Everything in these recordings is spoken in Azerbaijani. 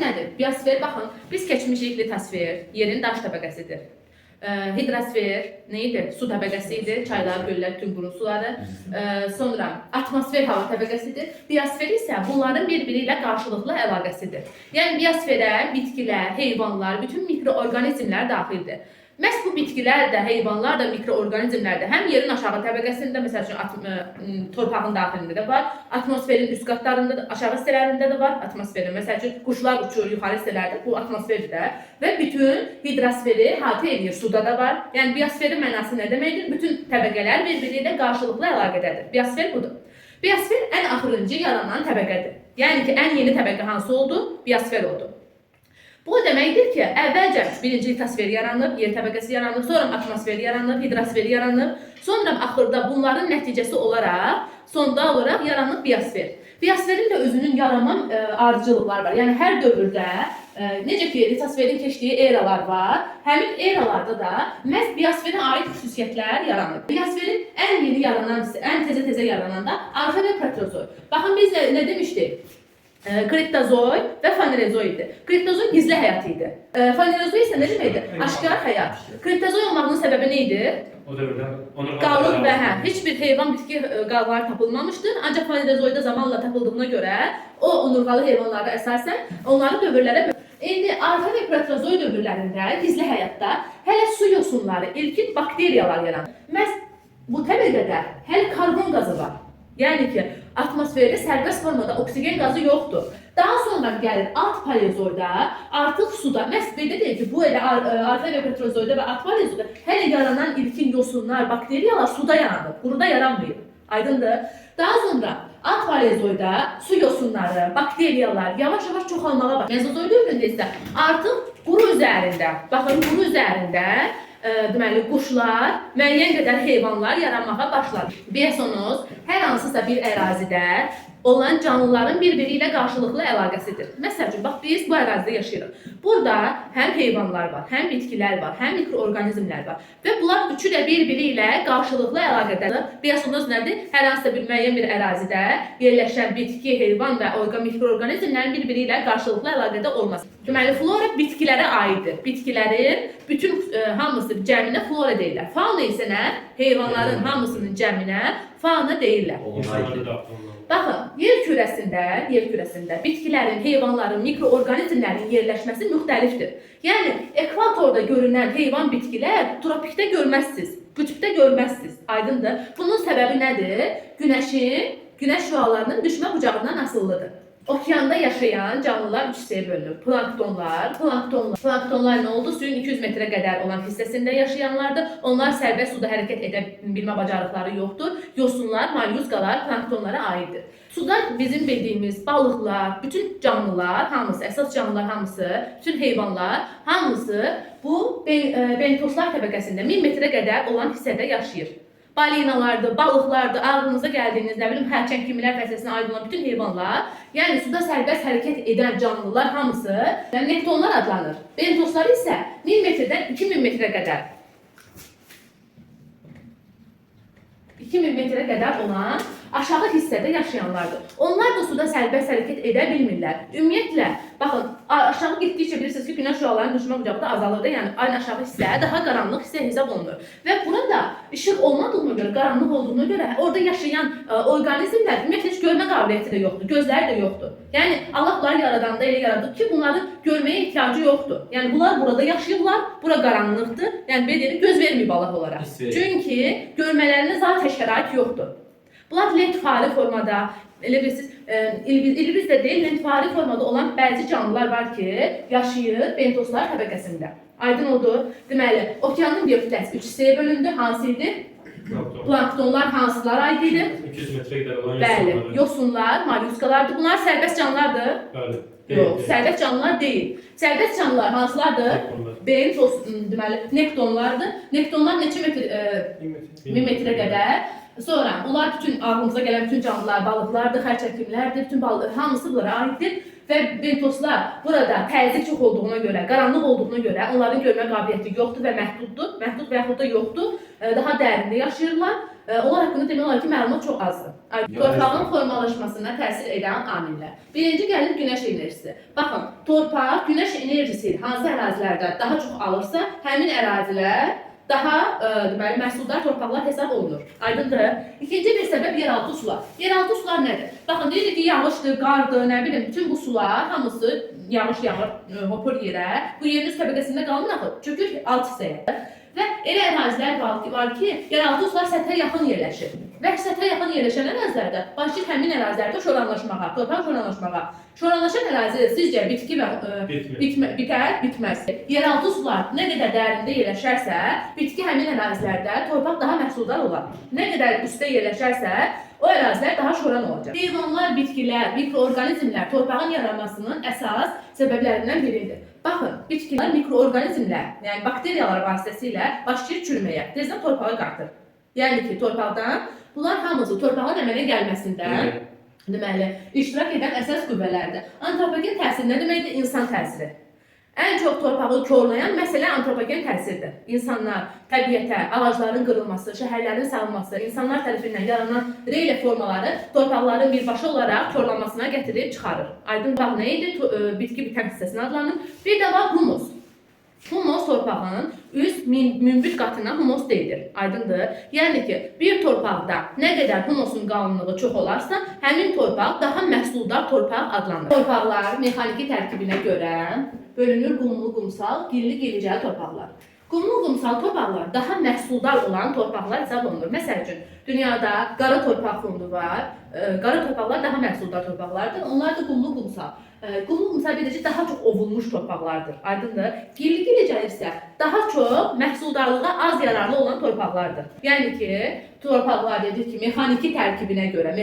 nədir? Biosfer, baxın, biz keçmişik litosfer, yerin daş təbəqəsidir. Hidrosfer neydi? Su təbəqəsi idi, çaylar, göllər, bütün quru suları. Sonra atmosfer hava təbəqəsidir. Biosfer isə bunların bir-biri ilə qarşılıqlı əlaqəsidir. Yəni biosferə bitkilər, heyvanlar, bütün mikroorqanizmlər daxildir. Məhz bu bitkilər də, heyvanlar da, mikroorqanizmlər də həm yerin aşağı təbəqəsində, məsəl üçün torpağın daxilində də var, atmosferin üst qatlarında da, aşağı hissələrində də var, atmosferin, məsəl üçün quşlar uçur yuxarı hissələrdə, bu atmosferdə və bütün hidrosferi əhatə edir, suda da var. Yəni biosferin mənası nə deməkdir? Bütün təbəqələr bir-biri ilə qarşılıqlı əlaqədədir. Biosfer budur. Biosfer ən axırıncı yaranan təbəqədir. Yəni ki, ən yeni təbəqə hansı oldu? Biosfer oldu. Bu deməkdir ki, əvvəlcə birinci litosfer yaranıb, yer təbəqəsi yaranıb, sonra atmosfer yaranıb, hidrosfer yaranıb, sonra axırda bunların nəticəsi olaraq, sonda olaraq yaranıb biosfer. Biosferin də özünün yaranma ardıcılıqları var. Yəni hər dövrdə necə ki litosferin keçdiyi eralar var, həmin eralarda da məhz biosferə aid xüsusiyyətlər yaranır. Biosferin ən yeni yaranan, ən təzə yaranan da arxa və proterozoy. Baxın biz nə demişdik? Kriptozoy və fanerozoy idi. Kriptozoy gizli həyat idi. Fanerozoy isə nə deməkdir? Aşkar həyat. Kriptozoy olmağının səbəbi nə idi? O dövrdə Qalıq və heç bir heyvan bitki qalları tapılmamışdır. Ancaq fanerozoyda zamanla tapıldığına görə o onurğalı heyvanlara əsasən onları dövrlərə İndi arxa və proterozoy dövrlərində gizli həyatda hələ su yosunları, ilkin bakteriyalar yaranır. Məhz bu təbəqədə hələ karbon qazı var. Yəni ki, atmosferdə sərbəst formada oksigen qazı yoxdur. Daha sonra gəlir alt paleozoyda, artıq suda, məhz belə deyil ki, bu elə arxa və proterozoyda və alt paleozoyda hələ yaranan ilkin yosunlar, bakteriyalar suda yaranır, quruda yaranmıyor. Aydındır? Daha sonra alt paleozoyda su yosunları, bakteriyalar yavaş-yavaş çoxalmağa başlayır. Mezozoy dövründə isə artıq quru üzərində, baxın quru üzərində deməli quşlar, müəyyən qədər heyvanlar yaranmağa başladı. Biosonoz hər hansısa bir ərazidə olan canlıların bir-biri ilə qarşılıqlı əlaqəsidir. Məsəl üçün, bax biz bu ərazidə yaşayırıq. Burada həm heyvanlar var, həm bitkilər var, həm mikroorqanizmlər var və bunlar üçü də bir-biri ilə qarşılıqlı əlaqədədir. Biosonoz nədir? Hər hansısa bir müəyyən bir ərazidə yerləşən bitki, heyvan və mikroorqanizmlərin bir-biri ilə qarşılıqlı əlaqədə olması. Deməli, flora bitkilərə aiddir. Bitkilərin bütün hamısı cəminə flora deyirlər. Fauna isə nə? Heyvanların hamısının cəminə fauna deyirlər. Baxın, yer kürəsində bitkilərin, heyvanların, mikroorqanizmlərin yerləşməsi müxtəlifdir. Yəni, ekvatorda görünən heyvan bitkilər tropikdə görməzsiniz, qütbdə görməzsiniz. Aydındır. Bunun səbəbi nədir? Günəş şüalarının düşmə bucağından asılıdır. Okeanda yaşayan canlılar üç hissəyə bölünür. Planktonlar nə oldu? Suyun 200 metrə qədər olan hissəsində yaşayanlardır. Onlar sərbəst suda hərəkət edə bilmə bacarıqları yoxdur. Yosunlar, mollyuskalar planktonlara aiddir. Suda bizim bildiyimiz balıqlar, bütün canlılar hamısı, əsas canlılar hamısı, bütün heyvanlar hamısı bu bentoslar təbəqəsində 1000 metrə qədər olan hissədə yaşayır. Balinalardır, balıqlardır, ağlınıza gəldiyiniz, nə bilim, hərçəng kimilər fəsiləsinə aid olan bütün heyvanlar, yəni suda sərbəst hərəkət edən canlılar hamısı nektonlar adlanır. Bentoslar isə 1000 metrdən 2000 metrə qədər. 2000 metrə qədər olan aşağı hissədə yaşayanlardır. Onlar da suda sərbəst hərəkət edə bilmirlər. Ümumiyyətlə, baxın, aşağı getdikcə bilirsiniz ki, günəş şüalarının düşmə bucağı da azalır da, yəni ayın aşağı hissə daha qaranlıq hissə hesab olunur. Və burada işıq olmadığına görə, qaranlıq olduğuna görə orada yaşayan orqanizmlər ümumiyyətlə heç görmə qabiliyyəti də yoxdur, gözləri də yoxdur. Yəni Allah bunları yaradanda elə yaradıb ki, bunların görməyə ehtiyacı yoxdur. Yəni bunlar burada yaşayırlar, bura qaranlıqdır. Yəni belə deyək, göz verməyib Allah olaraq. Çünki görmələrinə zaten şərait yoxdur. Bunlar lentvari formada, elə bilirsiniz, ilbiz də deyil, lentvari formada olan bəzi canlılar var ki, yaşayır bentoslar təbəqəsində. Aydın oldu. Deməli, okeanın biokütləsi 3 hissəyə bölündü. Hansı idi? Planktonlar hansılar aid idi? 200 metrə qədər olan yosunlar. Bəli, yosunlar, mollyuskalardır. Bunlar sərbəst canlılardır. Bəli. Yox, sərbəst canlılar deyil. Sərbəst canlılar hansılardır? Bentos, deməli, nektonlardır. Nektonlar neçə metr? 1000 metrə qədər. Sonra bunlar bütün ağlımıza gələn bütün canlılar, balıqlardır, xərçəkimlərdir, bütün hamısı bunlara aiddir. Və bentoslar burada təzyiq çox olduğuna görə, qaranlıq olduğuna görə onların görmə qabiliyyəti yoxdur və məhduddur. Məhdud və yaxud da yoxdur. Daha dərində yaşayırlar. onlar haqqında demək olar ki, məlumat çox azdır. Torpağın formalaşmasına təsir edən amillər. Birinci gəlir günəş enerjisi. Baxın, torpaq günəş enerjisi hansı ərazilərdə daha çox alırsa, həmin ərazilər daha deməli məhsuldar torpaqlar hesab olunur. Aydındır? İkinci bir səbəb yeraltı sular. Yeraltı sular nədir? Baxın, deyirik ki, yağışdır, qardır, nə bilim, bütün bu sular hamısı yağış yağır, hopur yerə. Bu yerin üst təbəqəsində qalmır axı, çökür alt hissəyə. Və elə ərazilər var ki, yeraltı sular səthə yaxın yerləşir. Və səthə yaxın yerləşən ərazilərdə başlayır həmin ərazilərdə şoranlaşmağa, torpaq şoranlaşmağa. Şoranlaşan ərazi sizcə bitki və bitər, bitməz. Yeraltı sular nə qədər dərində yerləşərsə, bitki həmin ərazilərdə torpaq daha məhsuldar olar. Nə qədər üstə yerləşərsə, o ərazilər daha şoran olacaq. Heyvanlar, bitkilər, mikroorqanizmlər torpağın yaranmasının əsas səbəblərindən biridir. Baxın, bitkilər mikroorqanizmlər, yəni bakteriyalar vasitəsilə başlayır çürüməyə, tezdən torpağa qartır. Yəni ki, torpaqdan bunlar hamısı torpağın əmələ gəlməsində deməli, iştirak edən əsas qüvvələrdir. Antropogen təsir nə deməkdir? İnsan təsiri. Ən çox torpağı korlayan məsələ antropogen təsirdir. İnsanlar, təbiətə, ağacların qırılması, şəhərlərin salınması, insanlar tərəfindən yaranan reylə formaları torpaqların birbaşa olaraq korlanmasına gətirib çıxarır. Aydın bax nə idi? Bitki bitən hissəsinə adlanır. Bir də var humus. Humus torpağın üst münbit qatına humus deyilir. Aydındır. Yəni ki, bir torpaqda nə qədər humusun qalınlığı çox olarsa, həmin torpaq daha məhsuldar torpaq adlanır. Torpaqlar mexaniki tərkibinə görə bölünür qumlu, qumsal, gilli, gilicəli torpaqlar. Qumlu, qumsal torpaqlar daha məhsuldar olan torpaqlar hesab olunur. Məsəl üçün, dünyada qara torpaq fondu var. Qara torpaqlar daha məhsuldar torpaqlardır. Onlar da qumlu, qumsal. Qumlu, qumsal bir daha çox ovulmuş torpaqlardır. Aydındır. Gilli, gilicəli isə daha çox məhsuldarlığa az yararlı olan torpaqlardır. Yəni ki, torpaqlar dedik ki, mexaniki tərkibinə görə,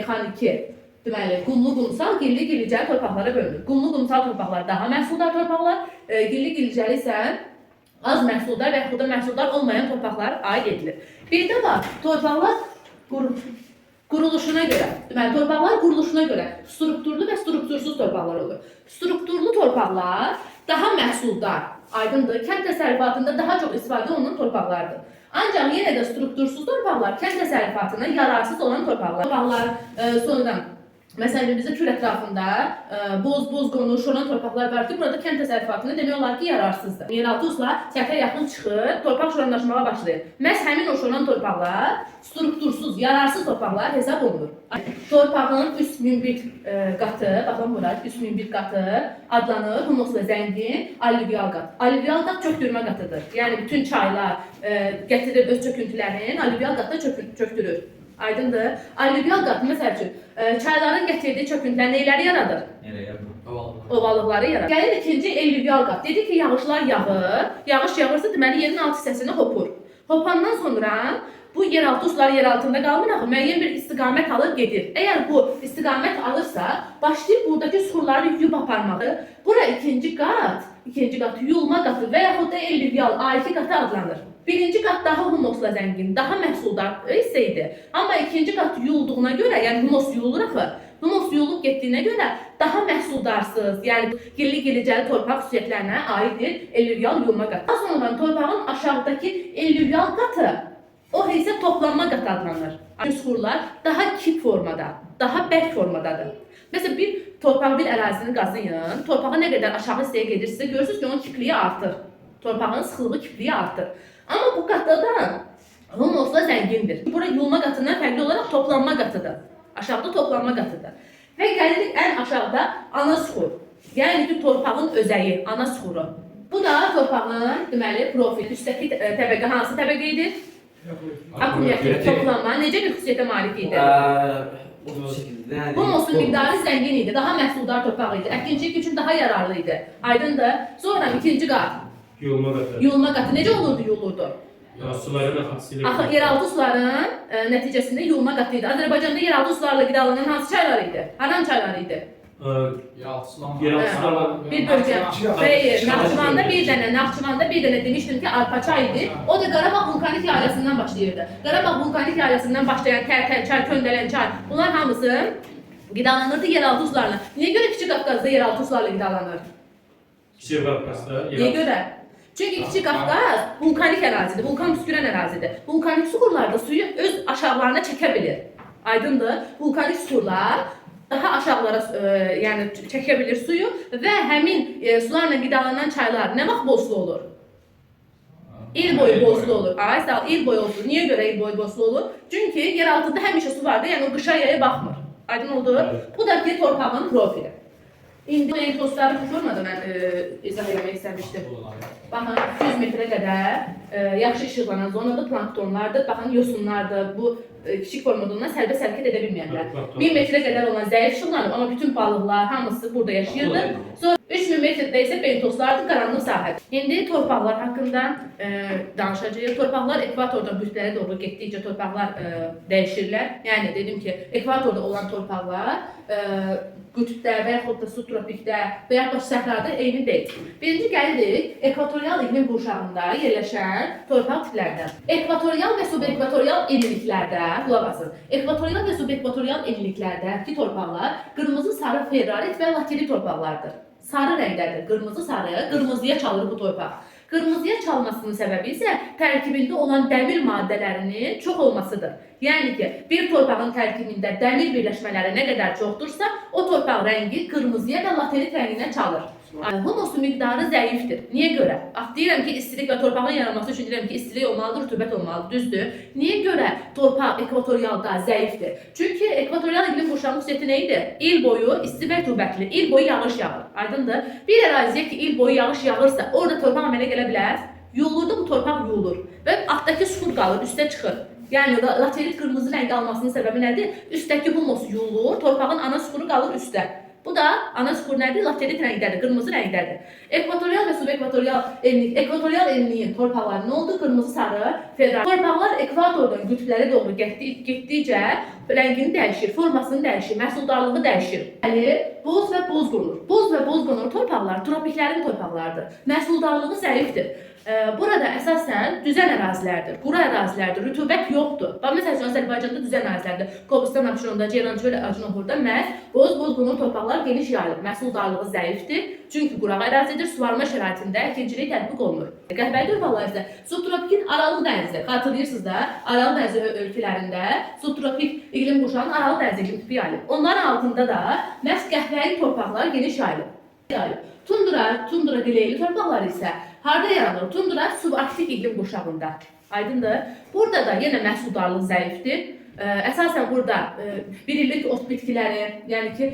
deməli, qumlu, qumsal, gilli, gilicəli torpaqlara bölünür. Qumlu, qumsal torpaqlar daha məhsuldar torpaqlar, gilli, gilicəli isə az məhsuldar və yaxud da məhsuldar olmayan torpaqlar aid edilir. Bir də var, torpaqlar quruluşuna görə, deməli, torpaqlar quruluşuna görə strukturlu və struktursuz torpaqlar olur. Strukturlu torpaqlar daha məhsuldar, aydındır, kənd təsərrüfatında daha çox istifadə olunan torpaqlardır. Ancaq yenə də struktursuz torpaqlar kənd təsərrüfatına yararsız olan torpaqlar. Torpaqlar sonradan məsələn, bizdə kür ətrafında boz qonuş olan torpaqlar var ki, burada kənd təsərrüfatında demək olar ki, yararsızdır. Yeraltı sular səthə yaxın çıxır, torpaq şoranlaşmağa başlayır. Məhz həmin o şoran torpaqlar struktursuz, yararsız torpaqlar hesab olunur. Torpağın üst münbit qatı, baxın bura, üst münbit qatı adlanır, humusla zəngin alluvial qat. Alluvial qat çökdürmə qatıdır. Yəni, bütün çaylar gətirir öz çöküntülərini, alluvial qatda çökdürür. Aydındır. Alluvial qat, məsəl üçün, çayların gətirdiyi çöküntülər neyləri yaradır? Ovalıqları yaradır. Gəlir ikinci alluvial qat. Dedik ki, yağışlar yağır. Yağış yağırsa, deməli, yerin alt hissəsini hopur. Hopandan sonra bu yeraltı sular yer altında qalmır, müəyyən bir istiqamət alır, gedir. Əgər bu istiqamət alırsa, başlayır buradakı suları yuyub aparmağı. Bura ikinci qat yuyulma qatı və yaxud da alluvial A2 qatı adlanır. Birinci qat daha humusla zəngin, daha məhsuldar hissə idi. Amma ikinci qat yuyulduğuna görə, yəni humus yuyulur axı, humus yuyulub getdiyinə görə daha məhsuldarsız, yəni gilli-gilicəli torpaq xüsusiyyətlərinə aiddir alluvial yuyulma qatı. Daha sonra torpağın aşağıdakı alluvial qatı, o isə toplanma qatı adlanır. Süxurlar daha kip formada, daha bərk formadadır. Məsələn, bir torpaq bir ərazini qazıyın, torpağı nə qədər aşağı hissəyə gedirsə, görürsünüz ki, onun kipliyi artır. Torpağın sıxılığı kipliyi artır. Amma bu qatda da humusla zəngindir. Bura yuyulma qatından fərqli olaraq toplanma qatıdır. Aşağıda toplanma qatıdır. Və gəlirik ən aşağıda ana suxur. Yəni ki, torpağın özəyi, ana suxuru. Bu da torpağın, deməli, profil. Üstdəki təbəqə hansı təbəqə idi? Akkumulyativ toplanma. Necə bir xüsusiyyətə malik idi? Humusun miqdarı zəngin idi, daha məhsuldar torpaq idi. Əkinçilik üçün daha yararlı idi. Aydındır. Sonra ikinci qat. Yuyulma qatı necə olurdu, yuyulurdu? Suların axıntısı ilə. Axı, yeraltı suların nəticəsində yuyulma qatı idi. Azərbaycanda yeraltı sularla qidalanan hansı çaylar idi? Haran çaylar idi? Yeraltı sularla. Bir bölgə. Xeyr, Naxçıvanda bir dənə demişdim ki, arpa çay idi. O da Qarabağ vulkanik yaylasından başlayırdı. Qarabağ vulkanik yaylasından başlayan Tərtər çay, Köndələn çay, bunlar hamısı qidalanırdı yeraltı sularla. Niyə görə Kiçik Qafqazda yeraltı sularla qidalanır? Kiçik Qafqazda. Niyə görə? Çünki Kiçik Qafqaz vulkanik ərazidir, vulkan püskürən ərazidir. Vulkanik suxurlarda suyu öz aşağılarına çəkə bilir. Aydındır? Vulkanik suxurlar daha aşağılara yəni çəkə bilir suyu və həmin sularla qidalanan çaylar nə vaxt bozlu olur? İl boyu bozlu olur. Ay sağ ol, il boyu olur. Niyə görə il boyu bozlu olur? Çünki yer altında həmişə su vardır, yəni o qışa yaya baxmır. Aydın oldu? Bu da bir torpağın profili. İndi entosları bu formada mən izah etmək istəmişdim. Baxın, 200 metrə qədər yaxşı işıqlanan zonada planktonlardır, baxın, yosunlardır. Bu kiçik formada ondan sərbəst hərəkət edə bilməyənlər. 1000 metrə qədər olan zəif işıqlanıb, amma bütün balıqlar hamısı burada yaşayırdı. Sonra 3000 metrdə isə bentoslardır, qaranlıq sahədir. İndi torpaqlar haqqında danışacağıq. Torpaqlar ekvatordan qütblərə doğru getdikcə torpaqlar dəyişirlər. Yəni dedim ki, ekvatorda olan torpaqlar qütbdə və yaxud da subtropikdə və yaxud da səhrada eyni deyil. Birinci gəlirik ekvatorial iqlim qurşağında yerləşən torpaq tiplərindən. Ekvatorial və subekvatorial enliklərdə, qulaq asın. Ekvatorial və subekvatorial enliklərdəki torpaqlar qırmızı, sarı, ferrarit və laterit torpaqlardır. Sarı rəngdədir, qırmızı, sarı, qırmızıya çalır bu torpaq. Qırmızıya çalmasının səbəbi isə tərkibində olan dəmir maddələrinin çox olmasıdır. Yəni ki, bir torpağın tərkibində dəmir birləşmələri nə qədər çoxdursa, o torpaq rəngi qırmızıya və laterit rənginə çalır. Humusu miqdarı zəifdir. Niyə görə? Deyirəm ki, istilik və torpağın yaranması üçün deyirəm ki, istilik olmalıdır, rütubət olmalıdır, düzdür. Niyə görə torpaq ekvatorialda zəifdir? Çünki ekvatorial iqlim qurşağının xüsusiyyəti nə idi? İl boyu isti və rütubətli, il boyu yağış yağır. Aydındır? Bir əraziyə ki, il boyu yağış yağırsa, orada torpaq əmələ gələ bilər. Yuyulurdu, bu torpaq yuyulur və altdakı suxur qalır, üstə çıxır. Yəni laterit qırmızı rəng almasının səbəbi nədir? Üstdəki humus yuyulur, torpağın ana suxuru qalır üstdə. Bu da ana suxur nədir? Laterit rəngdədir, qırmızı rəngdədir. Ekvatorial və subekvatorial enlik. Ekvatorial enliyin torpaqları nə oldu? Qırmızı, sarı, ferrarit. Torpaqlar ekvatordan qütblərə doğru getdikcə rəngini dəyişir, formasını dəyişir, məhsuldarlığı dəyişir. Yəni, boz və boz qonur. Boz və boz qonur torpaqlar tropiklərin torpaqlarıdır. Məhsuldarlığı zəifdir. Burada əsasən düzən ərazilərdir, quru ərazilərdir, rütubət yoxdur. Bax, məsələn, Azərbaycanda düzən ərazilərdir. Qobustan, Abşeronda, Ceyrançöl, Acınoxurda məhz boz qonur torpaqlar geniş yayılır. Məhsuldarlığı zəifdir, çünki quraq ərazidir, suvarma şəraitində əkinçilik tətbiq olunur. Qəhvəyi torpaqlar isə subtropikin Aralıq dənizi, xatırlayırsınız da, Aralıq dənizi ölkələrində subtropik iqlim qurşağının Aralıq dənizi iqlim tipi yayılıb. Onların altında da məhz qəhvəyi torpaqlar geniş yayılıb. Tundra dileyli torpaqlar isə harda yaranır? Tundra subarktik iqlim qurşağında. Aydındır? Burada da yenə məhsuldarlıq zəifdir. Əsasən burada bir illik ot bitkiləri, yəni ki,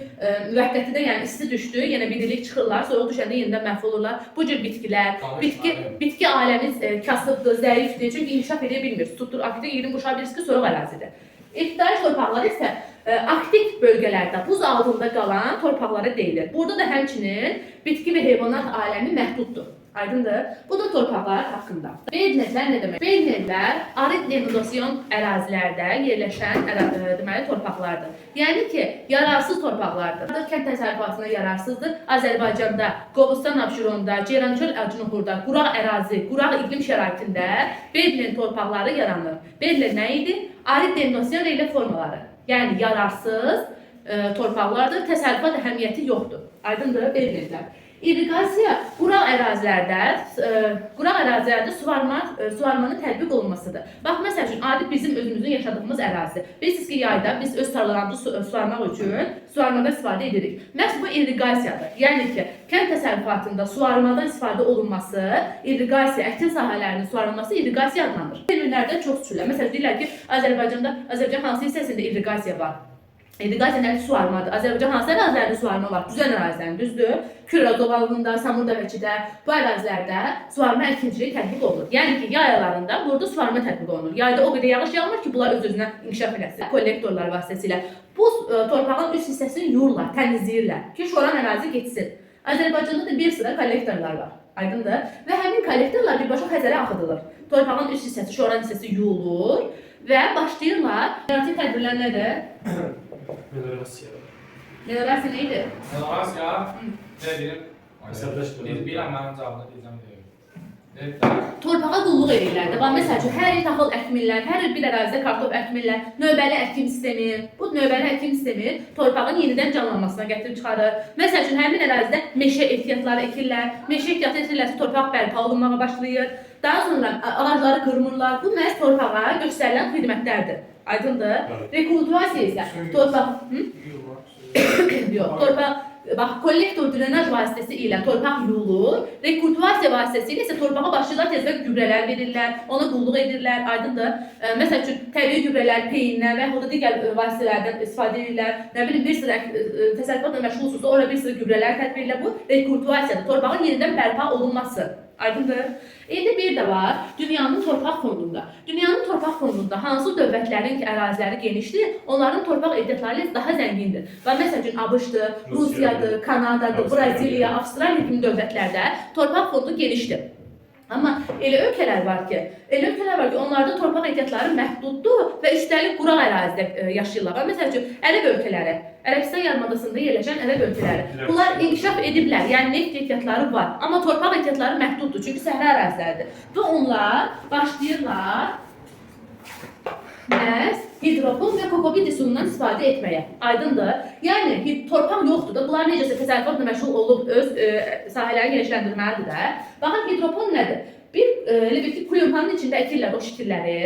müvəqqətidə yəni isti düşdü, yenə bir illik çıxırlar, soyuq düşəndə yenidən məhv olurlar. Bu cür bitkilər, bitki aləmiz kasıbdır, zəifdir, çünki inkişaf edə bilmir. Subtropik iqlim qurşağı birisi soyuq ərazidir. İqtidari torpaqlar isə arktik bölgələrdə buz altında qalan torpaqlara deyilir. Burada da həmçinin bitki və heyvanat aləmi məhduddur. Aydındır? Bu da torpaqlar haqqında. Beydnetlər nə demək? Beydnetlər arid denudasyon ərazilərdə yerləşən deməli torpaqlardır. Yəni ki, yararsız torpaqlardır. Kənd təsərrüfatına yararsızdır. Azərbaycanda, Qobustan, Abşeronda, Ceyrançöl, Acınoxurda, quraq ərazi, quraq iqlim şəraitində Beydnet torpaqları yaranır. Beydnet nə idi? Arid denudasyon relyef formaları. Yəni yararsız torpaqlardır. Təsərrüfat əhəmiyyəti yoxdur. Aydındır? Beydnetlər. İrriqasiya quraq ərazilərdə suvarmanın tətbiq olunmasıdır. Bax, məsəl üçün, adi bizim özümüzün yaşadığımız ərazi. Bilirsiniz ki, yayda biz öz tarlalarımızı suvarmaq üçün suvarmada istifadə edirik. Məhz bu irriqasiyadır. Yəni ki, kənd təsərrüfatında suvarmadan istifadə olunması, irriqasiya, əkin sahələrinin suvarılması irriqasiya adlanır. Elmlərdə çox düşürlər. Məsələn, deyirlər ki, Azərbaycan hansı hissəsində irriqasiya var? İrriqasiya nədir? Suvarmadır. Azərbaycan hansı ərazilərdə suvarma var? Düzən ərazilərin, düzdür? Kürə ovalığında, Samur Dəvəçidə, bu ərazilərdə suvarma əkinçiliyi tətbiq olunur. Yəni ki, yay aylarında burada suvarma tətbiq olunur. Yayda o qədər yağış yağmır ki, bunlar öz-özünə inkişaf eləsin. Kollektorlar vasitəsilə bu torpağın üst hissəsini yuyurlar, təmizləyirlər ki, şoran ərazi getsin. Azərbaycanda da bir sıra kollektorlar var. Aydındır? Və həmin kollektorlar birbaşa Xəzərə axıdılır. Torpağın üst hissəsi, şoran hissəsi yuyulur və başlayırlar. Yaratıcı tədbirlər nədir? Melorasiya. Melorasiya nə idi? Melorasiya, nə deyim? Əsəbləşdirmə. Biləm, mənim cavabını deyəcəm. Evet. Torpağa qulluq edirlər də. Bax, məsəl üçün, hər il taxıl əkmirlər, hər il bir ərazidə kartof əkmirlər, növbəli əkim sistemi. Bu növbəli əkim sistemi torpağın yenidən canlanmasına gətirib çıxarır. Məsəl üçün, həmin ərazidə meşə ehtiyatları ekirlər. Meşə ehtiyatı ekirlərsə torpaq bərpa olunmağa başlayır. Daha sonra ağacları qırmırlar. Bu məhz torpağa göstərilən xidmətlərdir. Aydındır? Rekultivasiya isə torpaq... Yox, torpaq... Bax, kollektor drenaj vasitəsilə torpaq yuyulur, rekultivasiya vasitəsilə isə torpağa başlayırlar, tezbə gübrələr verirlər, ona qulluq edirlər, aydındır. Məsəl üçün, təbii gübrələr, peyindən və yaxud da digər vasitələrdən istifadə edirlər. Nə bilim, bir sıra təsərrüfatla məşğulsunuzsa, orada bir sıra gübrələr tətbiq edirlər. Bu, rekultivasiyadır, torpağın yenidən bərpa olunması. Aydındır. İndi bir də var, dünyanın torpaq fondunda. Dünyanın torpaq fondunda hansı dövlətlərin ki, əraziləri genişdir, onların torpaq ehtiyatları daha zəngindir. Və məsəl üçün, ABŞ-dır, Rusiyadır, Kanadadır, Braziliya, Avstraliya kimi dövlətlərdə torpaq fondu genişdir. Amma elə ölkələr var ki, onlarda torpaq ehtiyatları məhduddur və üstəlik quraq ərazidə yaşayırlar. Və məsəl üçün, Ərəb ölkələri, Ərəbistan yarımadasında yerləşən Ərəb ölkələri. Bunlar inkişaf ediblər, yəni neft ehtiyatları var. Amma torpaq ehtiyatları məhduddur, çünki səhra əraziləridir. Və onlar başlayırlar məhz hidropon və kokopit üsulundan istifadə etməyə. Aydındır. Yəni, torpaq yoxdur da, bunlar necəsə təsərrüfatla məşğul olub öz sahələri genişləndirməlidir də. Baxın, hidropon nədir? Elə bir ki, plyopanın içində əkirlər o şəkilləri.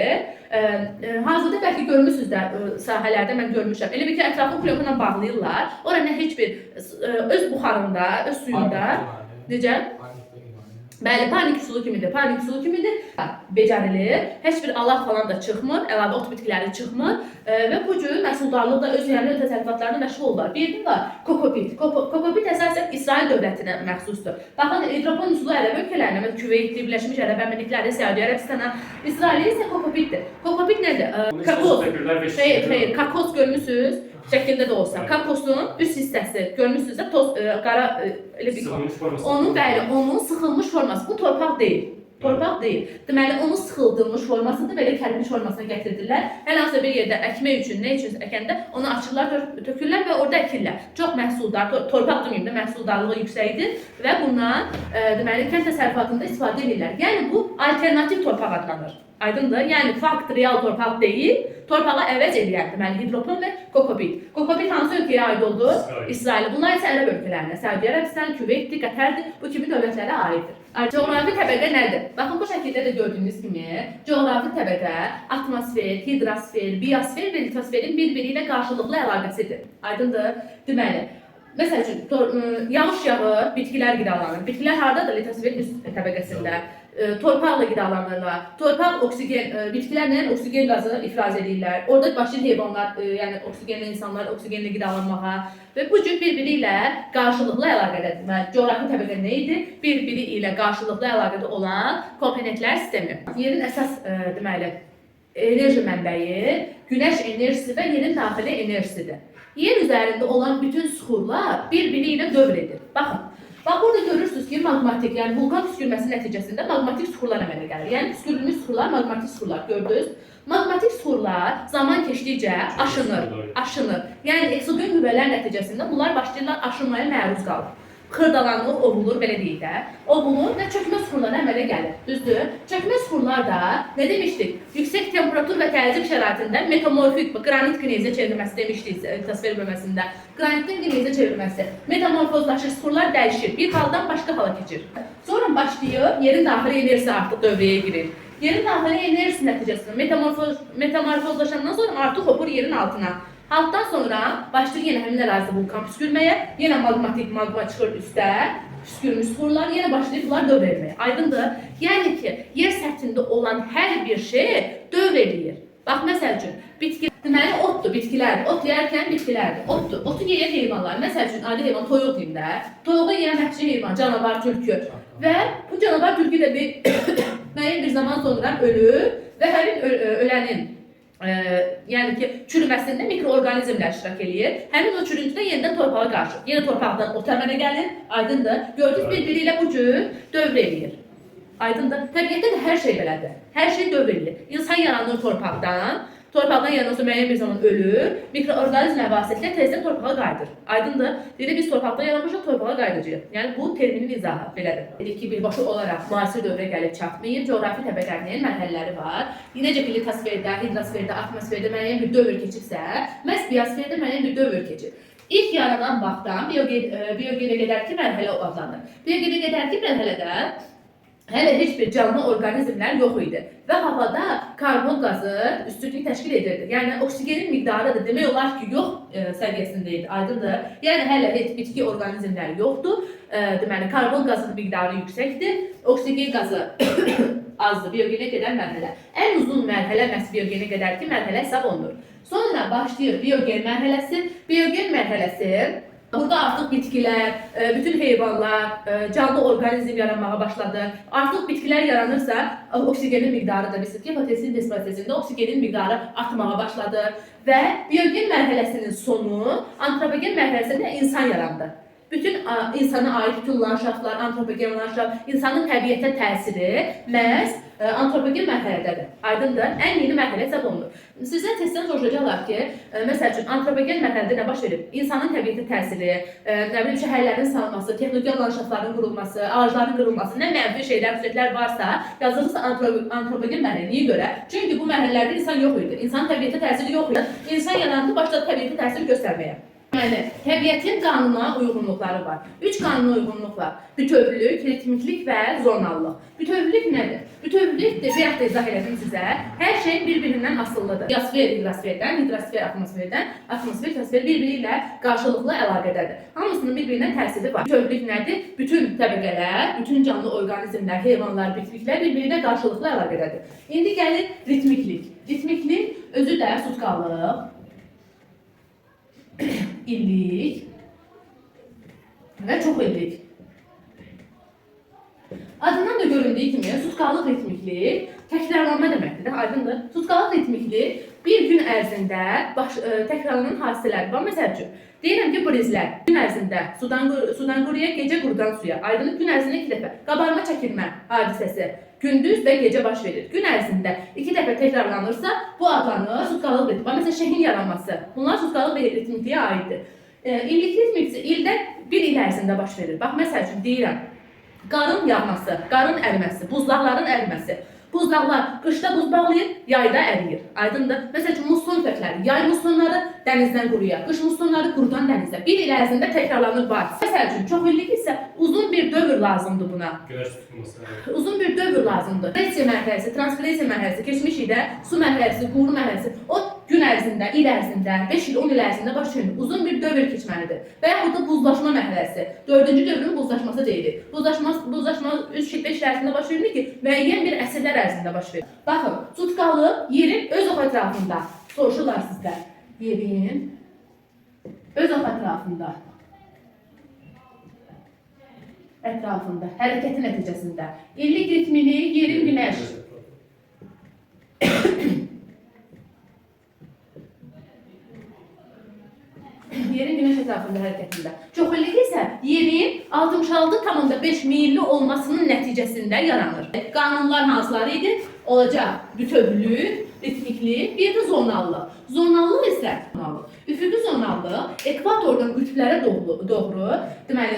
Hazırda bəlkə görmüşsünüz də sahələrdə mən görmüşəm. Elə bir ki, ətrafı plyopanla bağlayırlar. Orada heç bir öz buxarında, öz suyunda. Necə? Bəli, panik üsulu kimidir. Becərilir, heç bir alaq falan da çıxmır, əlavə ot bitkiləri çıxmır və bu cür məhsuldarlıqda öz yerli təsərrüfatlarına məşğul olurlar. Bir də var, kokopit. Kokopit əsasən İsrail dövlətinə məxsusdur. Baxın, hidropon üsulu ərəb ölkələrinə, Küveytli, Birləşmiş Ərəb Əmirlikləri, Səudiyyə Ərəbistana, İsrail isə kokopitdir. Kokopit nədir? Kakos. Xeyr, kakos görmüsünüz? Şəkildə də olsa, kakosun üst hissəsi görmüşsünüzsə toz qara elə bir onun sıxılmış forması. Bu torpaq deyil. Deməli, onun sıxıldılmış formasını belə kərpiç formasına gətirdirlər. Hər hansı bir yerdə əkmək üçün, nə üçün əkəndə onu açırlar, tökürlər və orada əkirlər. Çox məhsuldar, torpaq deməyim də məhsuldarlığı yüksəkdir və bundan deməli kənd təsərrüfatında istifadə edirlər. Yəni bu alternativ torpaq adlanır. Aydındır? Yəni fakt real torpaq deyil, torpağı əvəz edən deməli hidropon və kokopit. Kokopit hansı ölkəyə aid oldu? İsrail. Bunlar isə ərəb ölkələrinə, Səudiyyə Ərəbistan, Küveytdir, Qətərdir, bu kimi dövlətlərə aiddir. Coğrafi təbəqə nədir? Baxın, bu şəkildə də gördüyünüz kimi, coğrafi təbəqə atmosfer, hidrosfer, biosfer və litosferin bir-biri ilə qarşılıqlı əlaqəsidir. Aydındır? Deməli, məsəl üçün, yağış yağır, bitkilər qidalanır. Bitkilər haradadır? Litosferin üst təbəqəsində. Torpaqla qidalanırlar. Torpaq bitkilərlə oksigen qazı ifraz edirlər. Orada başlayır heyvanlar, yəni oksigenli insanlar oksigenlə qidalanmağa və bu cür bir-biri ilə qarşılıqlı əlaqədədir. Coğrafi təbəqə nə idi? Bir-biri ilə qarşılıqlı əlaqədə olan komponentlər sistemi. Yerin əsas deməli enerji mənbəyi günəş enerjisi və yerin daxili enerjisidir. Yer üzərində olan bütün süxurlar bir-biri ilə dövr edir. Baxın. Bax, burada görürsünüz ki, maqmatik, yəni vulkan püskürməsi nəticəsində maqmatik süxurlar əmələ gəlir. Yəni, püskürülmüş süxurlar, maqmatik süxurlar gördünüz. Maqmatik süxurlar zaman keçdikcə aşınır. Yəni, eksogen qüvvələr nəticəsində bunlar başlayırlar aşınmaya məruz qalır. Xırdalanır, ovulur, belə deyək də. Ovulur və çökmə süxurları əmələ gəlir. Düzdür? Çökmə süxurlar da, nə demişdik? Yüksək temperatur və təzyiq şəraitində metamorfik, qranit qneyzə çevrilməsi demişdik litosfer bölməsində. Qranitin qneyzə çevrilməsi. Metamorfozlaşır, süxurlar dəyişir, bir haldan başqa hala keçir. Sonra başlayır, yerin daxili enerjisi artıq dövrəyə girir. Yerin daxili enerjisi nəticəsində metamorfozlaşandan sonra artıq hopur yerin altına. Altdan sonra başlayır yenə həmin ərazidə vulkan püskürməyə, yenə maqmatik magma çıxır üstə, püskürmüş süxurlar, yenə başlayır bunlar dövr etməyə. Aydındır? Yəni ki, yer səthində olan hər bir şey dövr edir. Bax, məsəl üçün, bitki, deməli, otdur, bitkilərdir. Ot yeyərkən bitkilərdir. Otdur. Otu yeyən heyvanlar. Məsəl üçün, adi heyvan toyuq deyim də. Toyuğu yeyən vəhşi heyvan, canavar, tülkü. Və bu canavar tülkü də müəyyən bir zaman sonra ölür və həmin ölənin yəni ki, çürüməsində mikroorqanizmlər iştirak eləyir. Həmin o çürüntüdə yenidən torpağa qarşı. Yenə torpaqdan ot əmələ gəlir. Aydındır. Gördünüz, bir-biri ilə bu cür dövr eləyir. Aydındır. Təbiətdə də hər şey belədir. Hər şey dövr eləyir. İnsan yaranır torpaqdan. Torpaqdan yaranırsa müəyyən bir zaman ölür. Mikroorqanizmlər vasitəsilə tezdən torpağa qayıdır. Aydındır? Dedik biz torpaqdan yaranmışıq, torpağa qayıdacağıq. Yəni bu terminin izahı belədir. Dedik ki, birbaşa olaraq müasir dövrə gəlib çatmayıb, coğrafi təbəqənin mərhələləri var. Necə ki, litosferdə, hidrosferdə, atmosferdə müəyyən bir dövr keçibsə, məhz biosferdə müəyyən bir dövr keçir. İlk yaranan vaxtdan biogenə qədərki mərhələ adlanır. Biogenə qədərki mərhələdə hələ heç bir canlı orqanizmlər yox idi və havada karbon qazı üstünlük təşkil edirdi. Yəni oksigenin miqdarı da demək olar ki, yox səviyyəsində idi. Aydındır? Yəni hələ heç bitki orqanizmləri yoxdur. Deməli, karbon qazının miqdarı yüksəkdir. Oksigen qazı azdır. Biogenə qədər mərhələ. Ən uzun mərhələ məhz biogenə qədərki mərhələ hesab olunur. Sonra başlayır biogen mərhələsi. Biogen mərhələsi burada artıq bitkilər, bütün heyvanlar, canlı orqanizm yaranmağa başladı. Artıq bitkilər yaranırsa, oksigenin miqdarı da bilirsiniz ki, fotosintez prosesində oksigenin miqdarı artmağa başladı və biogen mərhələsinin sonu antropogen mərhələsində insan yarandı. Bütün insana aid bütün landşaftlar, antropogen landşaft, insanın təbiətə təsiri məhz antropogen mərhələdədir. Aydındır? Ən yeni mərhələ hesab olunur. Sizdən testdən soruşacaqlar ki, məsəl üçün antropogen mərhələdə nə baş verir? İnsanın təbiətə təsiri, nə bilim şəhərlərin salınması, texnologiya landşaftların qurulması, ağacların qırılması, nə mənfi şeylər, xüsusiyyətlər varsa, yazılırsa antropogen mərhələyə görə. Çünki bu mərhələlərdə insan yox idi. İnsanın təbiətə təsiri yox idi. İnsan yarandı, başladı təbiətə təsir göstərməyə. Yəni, təbiətin qanuna uyğunluqları var. 3 qanuna uyğunluq var. Bütövlülük, ritmiklik və zonallıq. Bütövlülük nədir? Bütövlülük də bayaq da izah elədim sizə. Hər şey bir-birindən asılıdır. Biosfer hidrosferdən, hidrosfer atmosferdən, atmosfer hidrosfer bir-biri ilə qarşılıqlı əlaqədədir. Hamısının bir-birinə təsiri var. Bütövlülük nədir? Bütün təbəqələr, bütün canlı orqanizmlər, heyvanlar, bitkiliklər bir-birinə qarşılıqlı əlaqədədir. İndi gəlir ritmiklik. Ritmiklik özü də sutkalıq, illik və çox illik. Adından da göründüyü kimi sutkalıq ritmiklik təkrarlanma deməkdir. Aydındır? Sutkalıq ritmiklik bir gün ərzində təkrarlanan hadisələr var. Məsəl üçün, deyirəm ki, brizlər gün ərzində sudan quruya, gecə qurudan suya. Aydındır? Gün ərzində 2 dəfə qabarma çəkilmə hadisəsi gündüz və gecə baş verir. Gün ərzində 2 dəfə təkrarlanırsa, bu adlanır sutkalıq ritmiklik. Məsələn, şəhin yaranması. Bunlar sutkalıq ritmikliyə aiddir. İllik ritmiklik ildə 1 il ərzində baş verir. Bax, məsəl üçün deyirəm, qarın yağması, qarın əriməsi, buzlaqların əriməsi. Buzlaqlar qışda buz bağlayır, yayda əriyir. Aydındır? Məsəl üçün, musson kökləri, yay mussonları dənizdən quruya, qış mussonları qurudan dənizə. 1 il ərzində təkrarlanır bu hadisə. Məsəl üçün, çox illik isə uzun bir dövr lazımdır buna. Güneş tutulması. Uzun bir dövr lazımdır. Retsiya mərhələsi, transkripsiya mərhələsi, keçmiş ildə su mərhələsi, quru mərhələsi, o gün ərzində, il ərzində, 5 il, 10 il ərzində baş verir. Uzun bir dövr keçməlidir. Və yaxud da buzlaşma mərhələsi. 4-cü dövrün buzlaşması deyilir. Buzlaşma 3-5 il ərzində baş verir ki, müəyyən bir əsrlər ərzində baş verir. Baxın, sutkalıq yerin öz ox ətrafında. Soruşurlar sizlər. Yerin öz ox ətrafında. Hərəkətin nəticəsində. İllik ritmini yerin günəş. Yerin günəş ətrafında hərəkətində. Çox illik isə yerin 66,5 milli olmasının nəticəsində yaranır. Qanunlar hansıları idi? Olacaq bütövlülük, ritmiklik, bir də zonallıq. Zonallıq isə üfüqi zonallıq ekvatordan qütblərə doğru, deməli,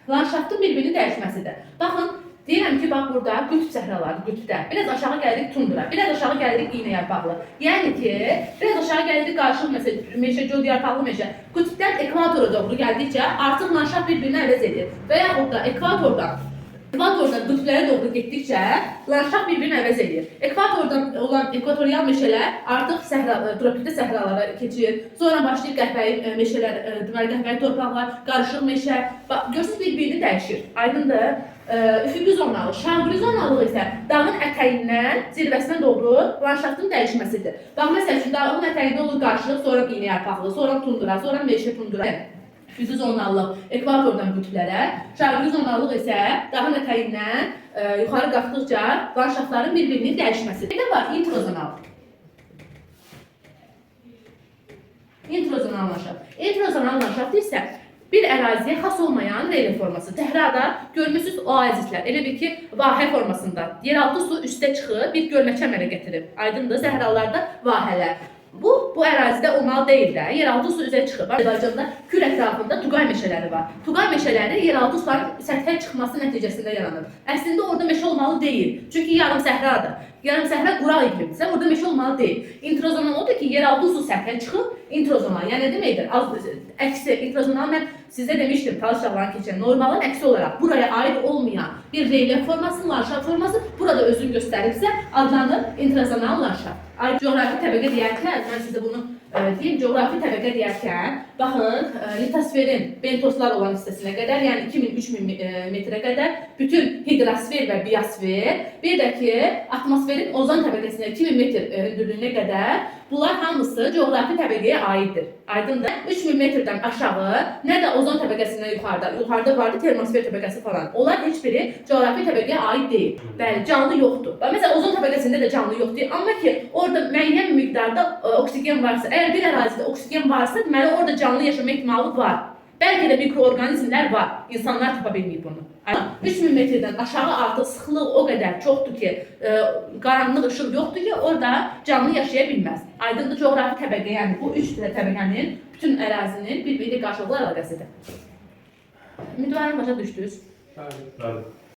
landşaftın bir-birini dəyişməsidir. Baxın, deyirəm ki, bax burada qütb səhraları, qütbdə. Biraz aşağı gəlirik tundra, biraz aşağı gəlirik iynə yarpaqlı. Yəni ki, biraz aşağı gəlirik qarışıq meşə, göl yarpaqlı meşə. Qütbdən ekvatora doğru gəldikcə artıq landşaft bir-birini əvəz edir. Və yaxud da ekvatordan qütblərə doğru getdikcə landşaft bir-birini əvəz edir. Ekvatordan olan ekvatorial meşələr artıq tropikdə səhralara keçir. Sonra başlayır qəhvəyi meşələr, deməli qəhvəyi torpaqlar, qarışıq meşə. Görürsünüz bir-birini dəyişir. Aydındır? Üfüqi zonalıq, şanqri zonalıq isə dağın ətəyindən zirvəsinə doğru landşaftın dəyişməsidir. Bax, məsəl üçün, dağın ətəyində olur qarışıq, sonra iynə yarpaqlı, sonra tundra, sonra meşə tundra. Üfüqi zonalıq ekvatordan qütblərə, şanqri zonalıq isə dağın ətəyindən yuxarı qalxdıqca landşaftların bir-birinin dəyişməsidir. Bir də var, introzonalıq. İntrozonal landşaft. İntrozonal landşaft isə Bir əraziyə xas olmayan relief forması. Səhrada görmüsünüz oazislər. Elə bil ki, vahə formasında. Yeraltı su üstə çıxıb bir gölməçə əmələ gətirib. Aydındır, səhralarda vahələr. Bu ərazidə olmalı deyil də. Yeraltı su üzə çıxıb. Azərbaycanda Kür ətrafında Tuqay meşələri var. Tuqay meşələri yeraltı suların səthə çıxması nəticəsində yaranır. Əslində orada meşə olmalı deyil. Çünki yarım səhradır. Yarım səhra quraq iqlimdirsə, orada meşə olmalı deyil. İntrozonal odur ki, yeraltı su səthə çıxıb, introzonal. Yəni nə deməkdir? Əksi, introzonal mən sizə demişdim, Talış dağlarını keçən normalın əksi olaraq buraya aid olmayan bir relief forması, landşaft forması burada özünü göstəribsə, adlanır introzonal landşaft. Coğrafi təbəqə deyərkən, mən sizə bunu deyim, coğrafi təbəqə deyərkən, baxın, litosferin bentoslar olan hissəsinə qədər, yəni 2000-3000 metrə qədər bütün hidrosfer və biosfer, bir də ki, atmosferin ozon təbəqəsinə 2000 metr hündürlüyünə qədər, bunlar hamısı coğrafi təbəqəyə aiddir. Aydındır. 3000 metrdən aşağı, nə də ozon təbəqəsindən yuxarıda vardı termosfer təbəqəsi falan. Onlar heç biri coğrafi təbəqəyə aid deyil. Bəli, canlı yoxdur. Məsələn, ozon təbəqəsində də canlı yoxdur. Amma ki, orada müəyyən miqdarda oksigen varsa, əgər bir ərazidə oksigen varsa, deməli orada canlı yaşama ehtimalı var. Bəlkə də mikroorqanizmlər var. İnsanlar tapa bilməyib bunu. 3000 metrdən aşağı artıq sıxlıq o qədər çoxdur ki, qaranlıq işıq yoxdur ki, orada canlı yaşaya bilməz. Aydındır, coğrafi təbəqə, yəni bu 3 təbəqənin, bütün ərazinin bir-biri qarşılıqlı əlaqəsidir. Ümidvarım başa düşdünüz. Bəli.